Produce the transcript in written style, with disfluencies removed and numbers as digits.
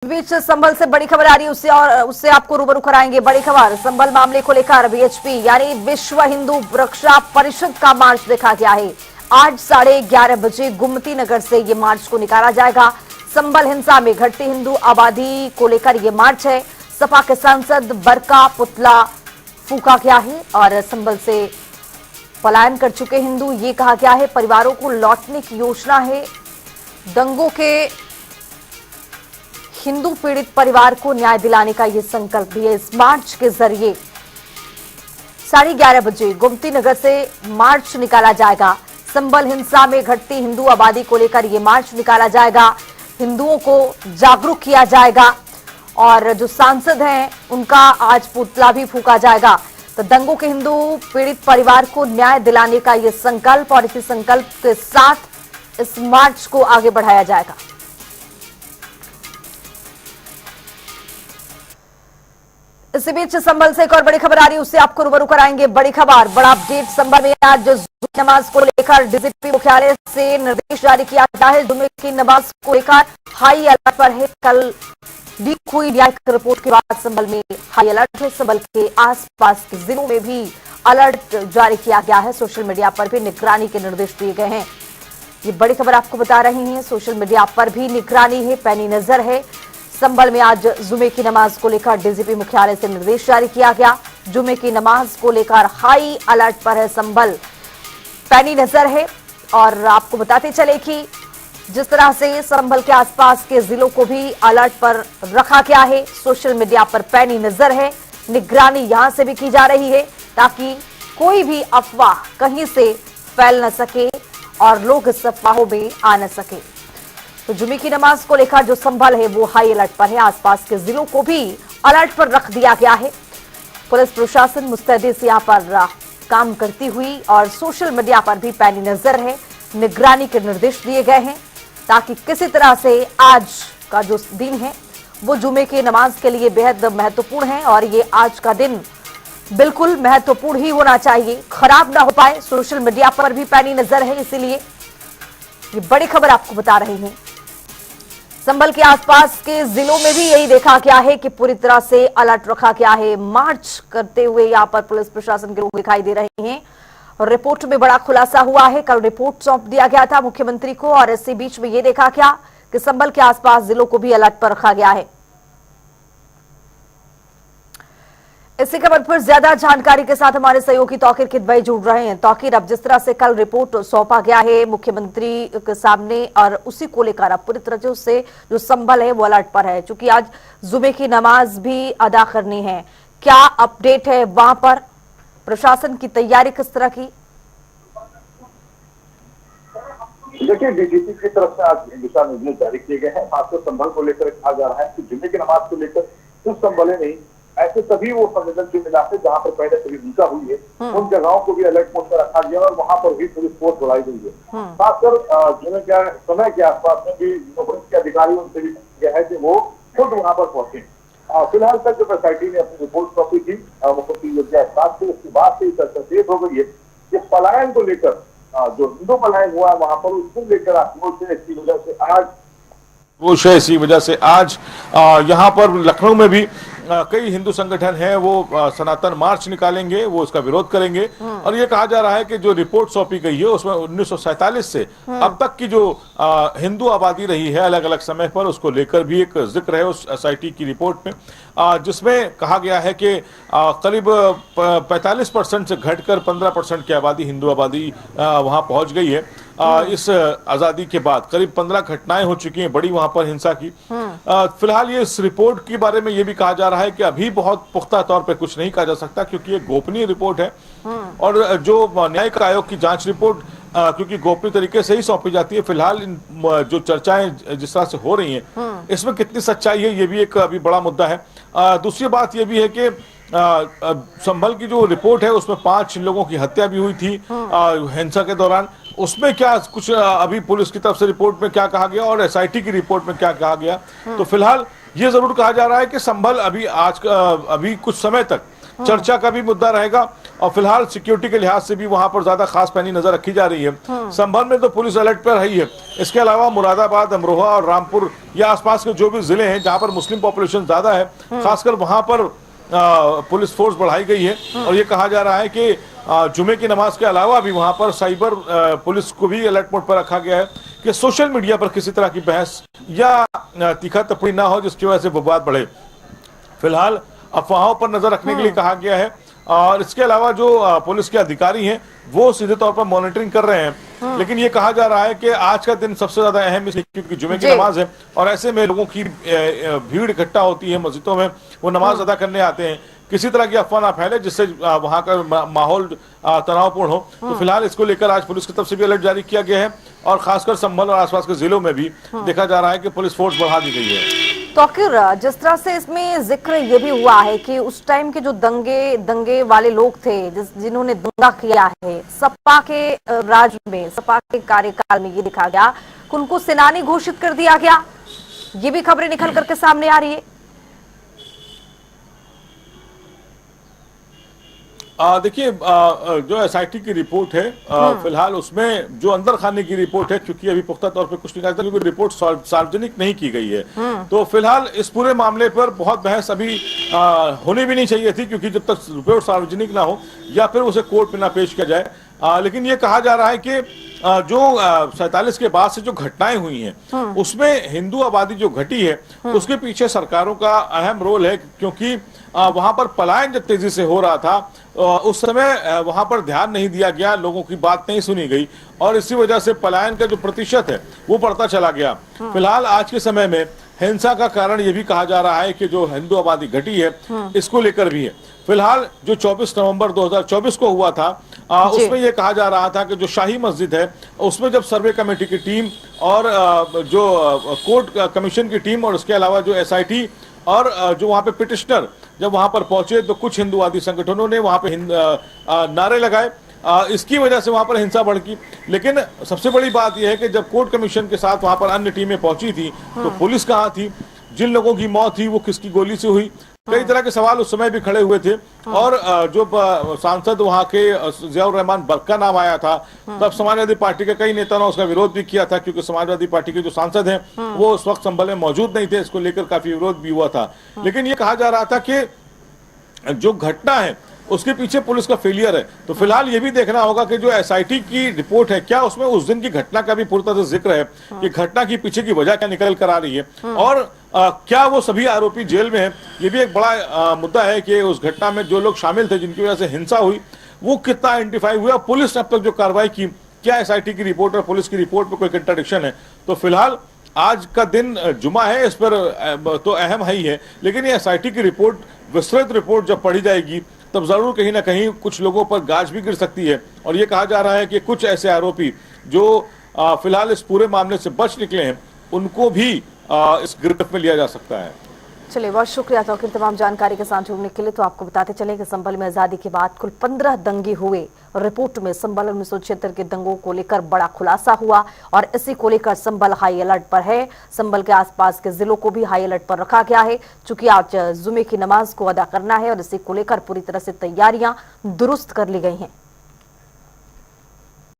बीच संभल से बड़ी खबर आ रही है उससे आपको रूबरू कराएंगे। बड़ी खबर संभल मामले को लेकर वीएचपी यानी विश्व हिंदू रक्षा परिषद का मार्च देखा गया है। आज 11:30 बजे गुमती नगर से ये मार्च को निकाला जाएगा। संभल हिंसा में घटती हिंदू आबादी को लेकर ये मार्च है। सपा के सांसद बरका पुतला फूका गया है और संभल से पलायन कर चुके हिंदू ये कहा गया है परिवारों को लौटने की योजना है। दंगों के हिंदू पीड़ित परिवार को न्याय दिलाने का यह संकल्प भी है। इस मार्च के जरिए 11:30 बजे गुमती नगर से मार्च निकाला जाएगा। संभल हिंसा में घटती हिंदू आबादी को लेकर यह मार्च निकाला जाएगा। हिंदुओं को जागरूक किया जाएगा और जो सांसद हैं उनका आज पुतला भी फूका जाएगा। तो दंगों के हिंदू पीड़ित परिवार को न्याय दिलाने का यह संकल्प और इसी संकल्प के साथ इस मार्च को आगे बढ़ाया जाएगा। इसी बीच संभल से एक और बड़ी खबर आ रही है उससे आपको रूबरू कराएंगे। बड़ी खबर, बड़ा अपडेट। संभल में आज जुमे नमाज को लेकर डीजीपी मुख्यालय से निर्देश जारी किया गया है। जुमे की नमाज को लेकर हाई अलर्ट पर है। कल लीक हुई न्यायिक रिपोर्ट के बाद संभल में हाई अलर्ट है। संभल के आसपास के जिलों में भी अलर्ट जारी किया गया है। सोशल मीडिया पर भी निगरानी के निर्देश दिए गए हैं। ये बड़ी खबर आपको बता रही है। सोशल मीडिया पर भी निगरानी है, पैनी नजर है। संभल में आज जुमे की नमाज को लेकर डीजीपी मुख्यालय से निर्देश जारी किया गया। जुमे की नमाज को लेकर हाई अलर्ट पर है संभल, पैनी नजर है। और आपको बताते चले कि जिस तरह से संभल के आसपास के जिलों को भी अलर्ट पर रखा गया है, सोशल मीडिया पर पैनी नजर है। निगरानी यहां से भी की जा रही है ताकि कोई भी अफवाह कहीं से फैल न सके और लोग इस अफवाहों में आ न सके। तो जुमे की नमाज को लेकर जो संभल है वो हाई अलर्ट पर है। आसपास के जिलों को भी अलर्ट पर रख दिया गया है। पुलिस प्रशासन मुस्तैदी से यहां पर काम करती हुई और सोशल मीडिया पर भी पैनी नजर है। निगरानी के निर्देश दिए गए हैं ताकि किसी तरह से आज का जो दिन है वो जुमे की नमाज के लिए बेहद महत्वपूर्ण है और ये आज का दिन बिल्कुल महत्वपूर्ण ही होना चाहिए, खराब ना हो पाए। सोशल मीडिया पर भी पैनी नजर है, इसीलिए ये बड़ी खबर आपको बता रही है। संभल के आसपास के जिलों में भी यही देखा गया है कि पूरी तरह से अलर्ट रखा गया है। मार्च करते हुए यहां पर पुलिस प्रशासन के लोग दिखाई दे रहे हैं और रिपोर्ट में बड़ा खुलासा हुआ है। कल रिपोर्ट सौंप दिया गया था मुख्यमंत्री को और इसी बीच में यह देखा गया कि संभल के आसपास जिलों को भी अलर्ट पर रखा गया है। इसी खबर पर ज्यादा जानकारी के साथ हमारे सहयोगी तौकीर किदवई जुड़ रहे हैं। तौकीर, अब जिस तरह से कल रिपोर्ट सौंपा गया है मुख्यमंत्री के सामने और उसी को लेकर अब पूरी तरह से जो संभल है वो अलर्ट पर है, क्योंकि आज जुमे की नमाज भी अदा करनी है। क्या अपडेट है वहां पर? प्रशासन की तैयारी किस तरह की? देखिए, डीजीपी की तरफ से आज दिशा निर्देश जारी किए गए हैं। खासकर संभल को लेकर कहा जा रहा है कि जुमे की नमाज को लेकर सिर्फ संभल नहीं, ऐसे सभी वो संवेदनशील इलाके जहाँ पर पहले कभी हिंसा हुई है उन जगहों को भी अलर्ट मोड पर रखा गया और वहां पर भी पुलिस फोर्स बुलाई गई है। खासकर समय के आसपास में भी पुलिस के अधिकारी उनसे भी गया है कि वो खुद वहां पर पहुंचे। फिलहाल तक जो सोसाइटी ने अपनी रिपोर्ट सौंपी थी मुख्यमंत्री योगी आदित्यनाथ को, उसके बाद से चर्चा तेज हो गई है कि पलायन को लेकर जो हिंदू पलायन हुआ वहां पर उसको लेकर आक्रोश है। इसी वजह से आज यहाँ पर लखनऊ में भी कई हिंदू संगठन हैं वो सनातन मार्च निकालेंगे, वो इसका विरोध करेंगे। और ये कहा जा रहा है कि जो रिपोर्ट सौंपी गई है उसमें 1947 से अब तक की जो हिंदू आबादी रही है अलग अलग समय पर, उसको लेकर भी एक जिक्र है उस एसआईटी की रिपोर्ट में, जिसमें कहा गया है कि करीब 45% से घटकर 15% की आबादी, हिंदू आबादी वहां पहुंच गई है। इस आजादी के बाद करीब 15 घटनाएं हो चुकी हैं बड़ी वहां पर हिंसा की। फिलहाल ये इस रिपोर्ट के बारे में ये भी कहा जा रहा है कि अभी बहुत पुख्ता तौर पे कुछ नहीं कहा जा सकता क्योंकि ये गोपनीय रिपोर्ट है और जो न्यायिक आयोग की जांच रिपोर्ट क्योंकि गोपनीय तरीके से ही सौंपी जाती है। फिलहाल जो चर्चाएं जिस तरह से हो रही हैं इसमें कितनी सच्चाई है ये भी एक अभी बड़ा मुद्दा है। दूसरी बात ये भी है कि संभल की जो रिपोर्ट है उसमें 5 लोगों की हत्या भी हुई थी हिंसा के दौरान। उसमें क्या कुछ अभी पुलिस की तरफ से रिपोर्ट में क्या कहा गया और एसआईटी की रिपोर्ट में क्या कहा गया, तो फिलहाल ये जरूर कहा जा रहा है कि संभल अभी कुछ समय तक चर्चा का भी मुद्दा रहेगा। और फिलहाल सिक्योरिटी के लिहाज से भी वहां पर ज्यादा खास पैनी नजर रखी जा रही है। संभल में तो पुलिस अलर्ट पर रही है। इसके अलावा मुरादाबाद, अमरोहा और रामपुर या आसपास के जो भी जिले हैं जहां पर मुस्लिम पॉपुलेशन ज्यादा है, खासकर वहां पर पुलिस फोर्स बढ़ाई गई है। और ये कहा जा रहा है कि जुमे की नमाज के अलावा भी वहां पर साइबर पुलिस को भी अलर्ट मोड पर रखा गया है कि सोशल मीडिया पर किसी तरह की बहस या तीखा टिप्पणी ना हो जिसकी वजह से विवाद बढ़े। फिलहाल अफवाहों पर नजर रखने के लिए कहा गया है। और इसके अलावा जो पुलिस के अधिकारी हैं वो सीधे तौर पर मॉनिटरिंग कर रहे हैं। लेकिन ये कहा जा रहा है कि आज का दिन सबसे ज्यादा अहम इसलिए क्योंकि जुमे की नमाज है और ऐसे में लोगों की भीड़ इकट्ठा होती है मस्जिदों में, वो नमाज अदा करने आते हैं। किसी तरह की अफवाह ना फैले जिससे वहां का माहौल तनावपूर्ण हो। तो फिलहाल इसको लेकर आज पुलिस की तरफ से भी अलर्ट जारी किया गया है और खासकर संभल और आसपास के जिलों में भी देखा जा रहा है कि पुलिस फोर्स बढ़ा दी गई है। तो आखिर जिस तरह से इसमें जिक्र ये भी हुआ है कि उस टाइम के जो दंगे वाले लोग थे जिन्होंने दंगा किया है, सपा के राज में, सपा के कार्यकाल में ये दिखा गया कि उनको सेनानी घोषित कर दिया गया। ये भी खबरें निकल करके सामने आ रही है। देखिए जो एसआईटी की रिपोर्ट है फिलहाल उसमें जो अंदर खाने की रिपोर्ट है, क्योंकि अभी पुख्ता तौर पे कुछ नहीं कहा, क्योंकि रिपोर्ट सार्वजनिक नहीं की गई है। तो फिलहाल इस पूरे मामले पर बहुत बहस अभी होनी भी नहीं चाहिए थी, क्योंकि जब तक रिपोर्ट सार्वजनिक ना हो या फिर उसे कोर्ट में ना पेश किया जाए। लेकिन ये कहा जा रहा है कि जो 47 के बाद से जो घटनाएं हुई हैं उसमें हिंदू आबादी जो घटी है उसके पीछे सरकारों का अहम रोल है, क्योंकि वहां पर पलायन जब तेजी से हो रहा था उस समय वहां पर ध्यान नहीं दिया गया, लोगों की बात नहीं सुनी गई और इसी वजह से पलायन का जो प्रतिशत है वो बढ़ता चला गया। फिलहाल आज के समय में हिंसा का कारण ये भी कहा जा रहा है कि जो हिंदू आबादी घटी है इसको लेकर भी है। फिलहाल जो 24 नवंबर 2024 को हुआ था उसमें यह कहा जा रहा था कि जो शाही मस्जिद है उसमें जब सर्वे कमेटी की टीम और जो कोर्ट कमीशन की टीम और उसके अलावा जो एसआईटी और जो वहां पे पिटिशनर जब वहां पर पहुंचे तो कुछ हिंदुवादी संगठनों ने वहां पे नारे लगाए। इसकी वजह से वहां पर हिंसा भड़की। लेकिन सबसे बड़ी बात यह है कि जब कोर्ट कमीशन के साथ वहां पर अन्य टीमें पहुंची थी तो पुलिस कहां थी, जिन लोगों की मौत थी वो किसकी गोली से हुई, कई तरह के सवाल उस समय भी खड़े हुए थे। और जो सांसद वहां के जियाउर रहमान बर्क का नाम आया था तब समाजवादी पार्टी के कई नेताओं ने उसका विरोध भी किया था, क्योंकि समाजवादी पार्टी के जो सांसद हैं वो उस वक्त संभल में मौजूद नहीं थे। इसको लेकर काफी विरोध भी हुआ था। लेकिन ये कहा जा रहा था कि जो घटना है उसके पीछे पुलिस का फेलियर है। तो फिलहाल ये भी देखना होगा कि जो एसआईटी की रिपोर्ट है क्या उसमें उस दिन की घटना का भी पूरी तरह से जिक्र है कि घटना की पीछे की वजह क्या निकल कर आ रही है और क्या वो सभी आरोपी जेल में हैं। ये भी एक बड़ा मुद्दा है कि उस घटना में जो लोग शामिल थे जिनकी वजह से हिंसा हुई वो कितना आइडेंटिफाई हुआ, पुलिस ने अब तक जो कार्रवाई की, क्या एसआईटी की रिपोर्ट और पुलिस की रिपोर्ट में कोई कंट्राडिक्शन है। तो फिलहाल आज का दिन जुमा है, इस पर तो अहम है ही है, लेकिन ये एसआईटी की रिपोर्ट, विस्तृत रिपोर्ट जब पढ़ी जाएगी तब जरूर कहीं ना कहीं कुछ लोगों पर गाज भी गिर सकती है। और ये कहा जा रहा है कि कुछ ऐसे आरोपी जो फिलहाल इस पूरे मामले से बच निकले हैं उनको भी इस गिरफ्त में लिया जा सकता है। चलिए, बहुत शुक्रिया तौकीर तमाम जानकारी के साथ जुड़ने के लिए। तो आपको बताते चले कि संभल में आजादी के बाद कुल 15 दंगे हुए। रिपोर्ट में संभल 1976 के दंगों को लेकर बड़ा खुलासा हुआ और इसी को लेकर संभल हाई अलर्ट पर है। संभल के आसपास के जिलों को भी हाई अलर्ट पर रखा गया है, चूंकि आज जुमे की नमाज को अदा करना है और इसी को लेकर पूरी तरह से तैयारियां दुरुस्त कर ली गई हैं।